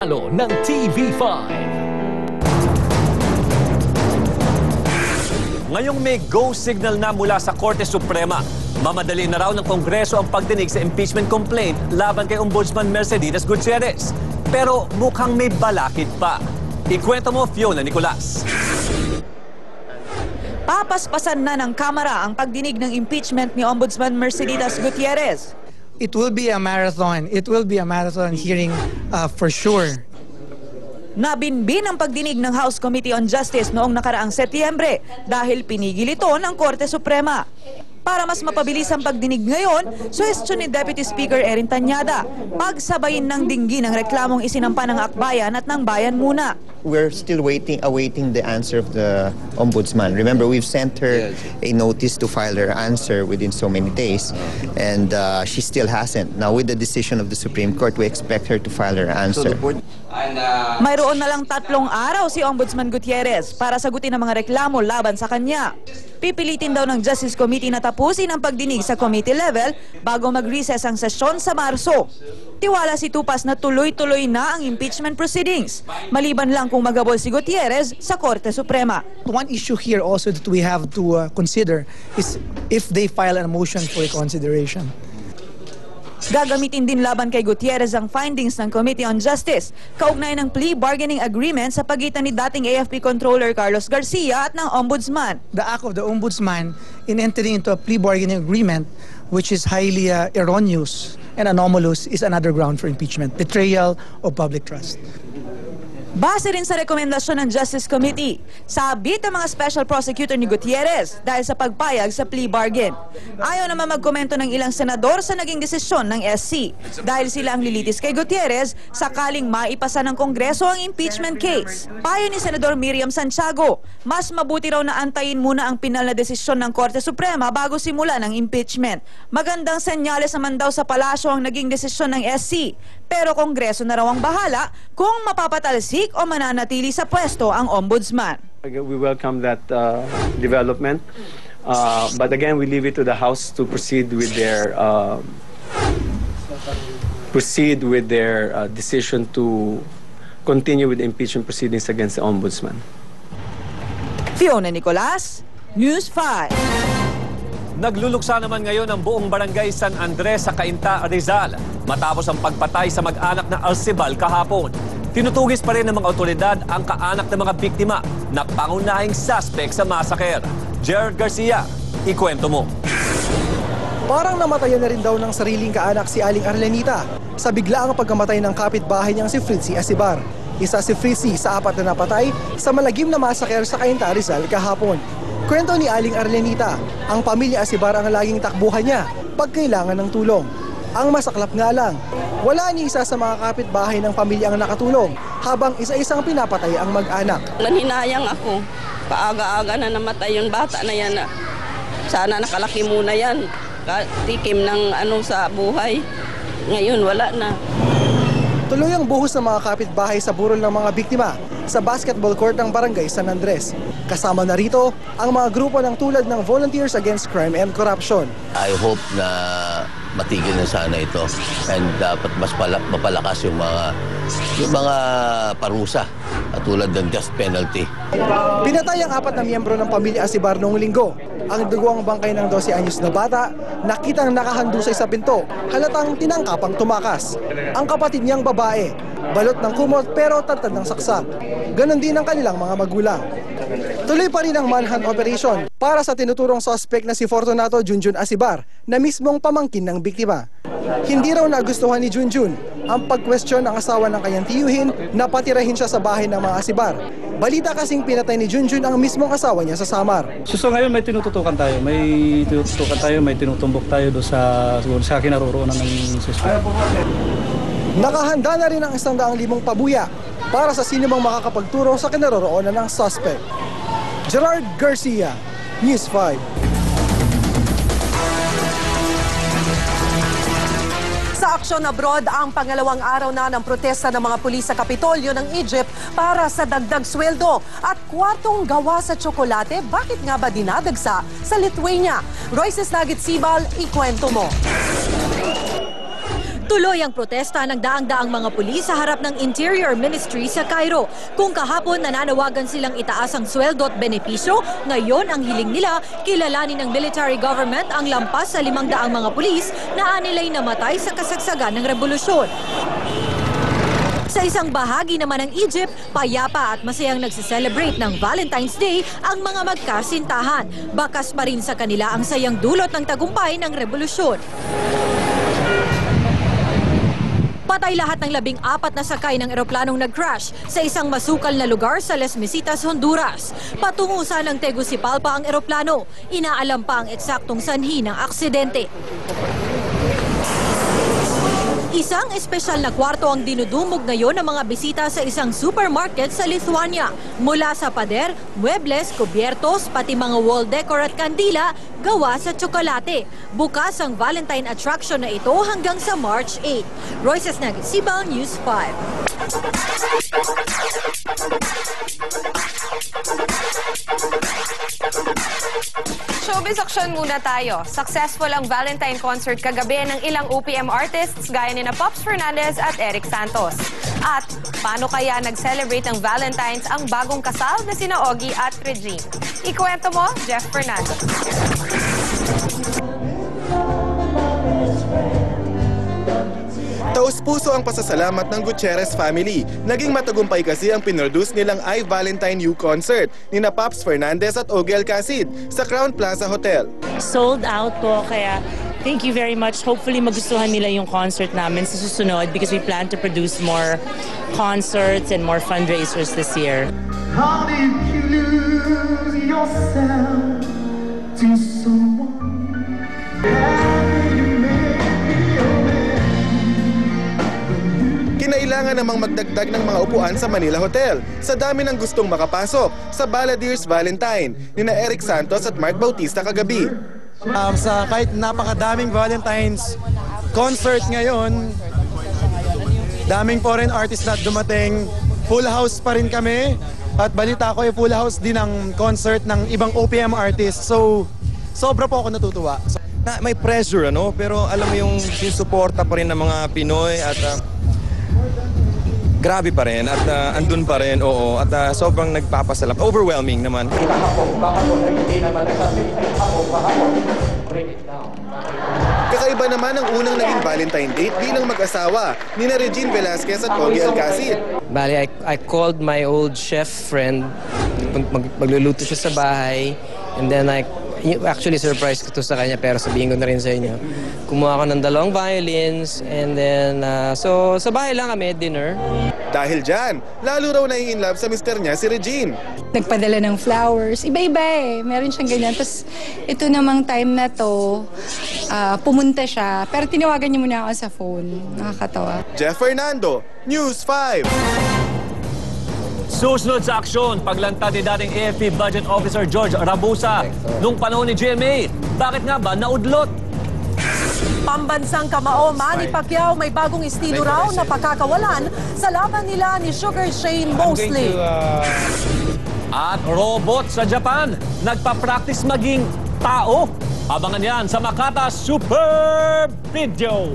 ng TV5. Ngayong may go signal na mula sa Korte Suprema, mamadali na raw ng Kongreso ang pagdinig sa impeachment complaint laban kay Ombudsman Mercedes Gutierrez. Pero mukhang may balakid pa. Ikwento mo, Fiona Nicolas. Papaspasan na ng Kamara ang pagdinig ng impeachment ni Ombudsman Mercedes Gutierrez. It will be a marathon. It will be a marathon hearing for sure. Nabinbin ang pagdinig ng House Committee on Justice noong nakaraang Setyembre dahil pinigil ito ng Korte Suprema. Para mas mapabilis ang pagdinig ngayon, suhestyon ni Deputy Speaker Erin Tanyada, pagsabayin ng dinggin ang reklamong isinampa ng Akbayan at ng Bayan Muna. We're still awaiting the answer of the Ombudsman. Remember, we've sent her a notice to file her answer within so many days, and she still hasn't. Now, with the decision of the Supreme Court, we expect her to file her answer. Mayroon na lang 3 araw si Ombudsman Gutierrez para sagutin ang mga reklamo laban sa kanya. Pipilitin daw ng Justice Committee na tapusin ang pagdinig sa committee level bago mag-recess ang sesyon sa Marso. Tiwala si Tupas na tuloy-tuloy na ang impeachment proceedings, maliban lang kung magabol si Gutierrez sa Korte Suprema. One issue here also that we have to consider is if they file a motion for reconsideration. Gagamitin din laban kay Gutierrez ang findings ng Committee on Justice, kaugnay ng plea bargaining agreement sa pagitan ni dating AFP Controller Carlos Garcia at ng Ombudsman. The act of the Ombudsman in entering into a plea bargaining agreement which is highly erroneous and anomalous is another ground for impeachment, betrayal of public trust. Base rin sa rekomendasyon ng Justice Committee, sabit ang mga special prosecutor ni Gutierrez dahil sa pagpayag sa plea bargain. Ayaw naman magkomento ng ilang senador sa naging desisyon ng SC dahil sila ang lilitis kay Gutierrez sakaling maipasa ng Kongreso ang impeachment case. Payo ni Senador Miriam Santiago, mas mabuti raw na antayin muna ang pinal na desisyon ng Korte Suprema bago simulan ang impeachment. Magandang senyales naman daw sa palasyo ang naging desisyon ng SC, pero Kongreso na raw ang bahala kung mapapatalsik o mananatili sa pwesto ang Ombudsman. We welcome that development, but again, we leave it to the House to proceed with their decision to continue with the impeachment proceedings against the Ombudsman. Fiona Nicolas, News 5. Nagluluksa naman ngayon ang buong barangay San Andres sa Cainta, Rizal matapos ang pagpatay sa mag-anak na Alcibal kahapon. Tinutugis pa rin ng mga otoridad ang kaanak ng mga biktima na pangunahing suspect sa massacre. Gerard Garcia, ikwento mo. Parang namatayan na rin daw ng sariling kaanak si Aling Arlenita sa biglaang pagkamatay ng kapitbahay niyang si Fritzy Asibar. Isa si Fritzy sa 4 na napatay sa malagim na massacre sa Cainta, Rizal kahapon. Kwento ni Aling Arlenita, ang pamilya Asibar ang laging takbuhan niya pag kailangan ng tulong. Ang masaklap nga lang, wala ni isa sa mga kapitbahay ng pamilya ang nakatulong habang isa-isang pinapatay ang mag-anak. Naninayang ako. Paaga-aga na namatay yung bata na yan. Sana nakalaki muna yan. Tikim ng sa buhay. Ngayon wala na. Tuloy ang buhos ng mga kapitbahay sa burol ng mga biktima sa basketball court ng Barangay San Andres. Kasama na rito ang mga grupo ng tulad ng Volunteers Against Crime and Corruption. I hope na matigil na sana ito and dapat mas mapalakas yung mga parusa at tulad ng death penalty. Pinatay ang 4 na miyembro ng pamilya Asibar noong linggo. Ang dugo ang bangkay ng 12 anyos na bata, nakitang nakahandusay sa pinto, halatang tinangkapang tumakas. Ang kapatid niyang babae, balot ng kumot pero tantad ng saksak. Ganon din ang kanilang mga magulang. Tuloy pa rin ang manhunt operation para sa tinuturong suspect na si Fortunato Junjun Asibar na mismong pamangkin ng biktima. Hindi raw nagustuhan ni Junjun ang pag-question ng asawa ng kanyang tiyuhin na patirahin siya sa bahay ng mga Asibar. Balita kasing pinatay ni Junjun ang mismong asawa niya sa Samar. So ngayon may tinututukan tayo, may tinutumbok tayo doon sa kinaroroonan ng suspect. Nakahanda na rin ang 100,000 pabuya para sa sinumang makakapagturo sa kinaroroonan ng suspect. Gerard Garcia, News 5. Sa aksyon abroad, ang pangalawang araw na ng protesta ng mga pulis sa Kapitolyo ng Egypt para sa dagdag sweldo at kwartong gawa sa tsokolate. Bakit nga ba dinadagsa sa Lithuania? Royces Nagit Sibal, ikwento mo. Tuloy ang protesta ng daang-daang mga pulis sa harap ng Interior Ministry sa Cairo. Kung kahapon nananawagan silang itaas ang sweldo at benepisyo, ngayon ang hiling nila kilalanin ng military government ang lampas sa 500 mga pulis na anilay namatay sa kasagsagan ng revolusyon. Sa isang bahagi naman ng Egypt, payapa at masayang nagsiselebrate ng Valentine's Day ang mga magkasintahan. Bakas pa rin sa kanila ang sayang dulot ng tagumpay ng revolusyon. Patay lahat ng 14 na sakay ng eroplanong nag-crash sa isang masukal na lugar sa Las Mesitas, Honduras. Patungo sa ng Tegucigalpa ang eroplano. Inaalam pa ang eksaktong sanhi ng aksidente. Isang espesyal na kwarto ang dinudumog ngayon ng mga bisita sa isang supermarket sa Lithuania. Mula sa pader, muebles, kubyertos, pati mga wall decor at kandila, gawa sa tsokolate. Bukas ang Valentine attraction na ito hanggang sa March 8. Royces Nagisibal, News 5. Showbiz action muna tayo. Successful ang Valentine concert kagabi ng ilang OPM artists gaya ni Pops Fernandez at Eric Santos. At paano kaya nag-celebrate ng Valentine's ang bagong kasal na sina Ogie at Regine? Ikwento mo, Jeff Fernandez. Taus-puso ang pasasalamat ng Gutierrez family. Naging matagumpay kasi ang pinroduce nilang I Valentine You concert ni Pops Fernandez at Ogie Alcacid sa Crown Plaza Hotel. Sold out po, kaya thank you very much. Hopefully magustuhan nila yung concert namin sa susunod because we plan to produce more concerts and more fundraisers this year. How did you lose yourself to someone? Kinailangan namang magdagdag ng mga upuan sa Manila Hotel sa dami ng gustong makapasok sa Balladeers Valentine ni Eric Santos at Mark Bautista kagabi. Sa kahit napakadaming Valentine's concert ngayon, daming foreign artists na dumating, full house pa rin kami at balita ko full house din ang concert ng ibang OPM artists. So, sobra po ako natutuwa. May pressure pero alam mo yung sinusuporta pa rin ng mga Pinoy at grabe pa rin at andun pa rin, oo, at sobrang nagpapasalap. Overwhelming naman. Kakaiba naman ang unang naging Valentine date bilang mag-asawa ni Regine Velasquez at Ogie Alcacid. Bali, I called my old chef friend. Magluluto siya sa bahay. And then actually surprise ko to sa kanya pero sabihin ko na rin sa inyo. Kumuha ko ng 2 violins and then so sa bahay lang kami, dinner. Dahil dyan, lalo raw nai-inlove sa mister niya si Regine. Nagpadala ng flowers, iba-iba meron siyang ganyan. Tapos ito namang time na to, pumunta siya pero tinawagan niya muna ako sa phone. Nakakatawa. Jeff Fernando, News 5. Susunod sa aksyon, paglantad ni dating AFP Budget Officer George Rabusa nung panahon ni GMA. Bakit nga ba naudlot? Pambansang kamao, Manny Pacquiao may bagong estilo raw na pagkakawalan sa laban nila ni Sugar Shane Mosley. At robot sa Japan, nagpa-practice maging tao. Abangan yan sa Makata Super Video.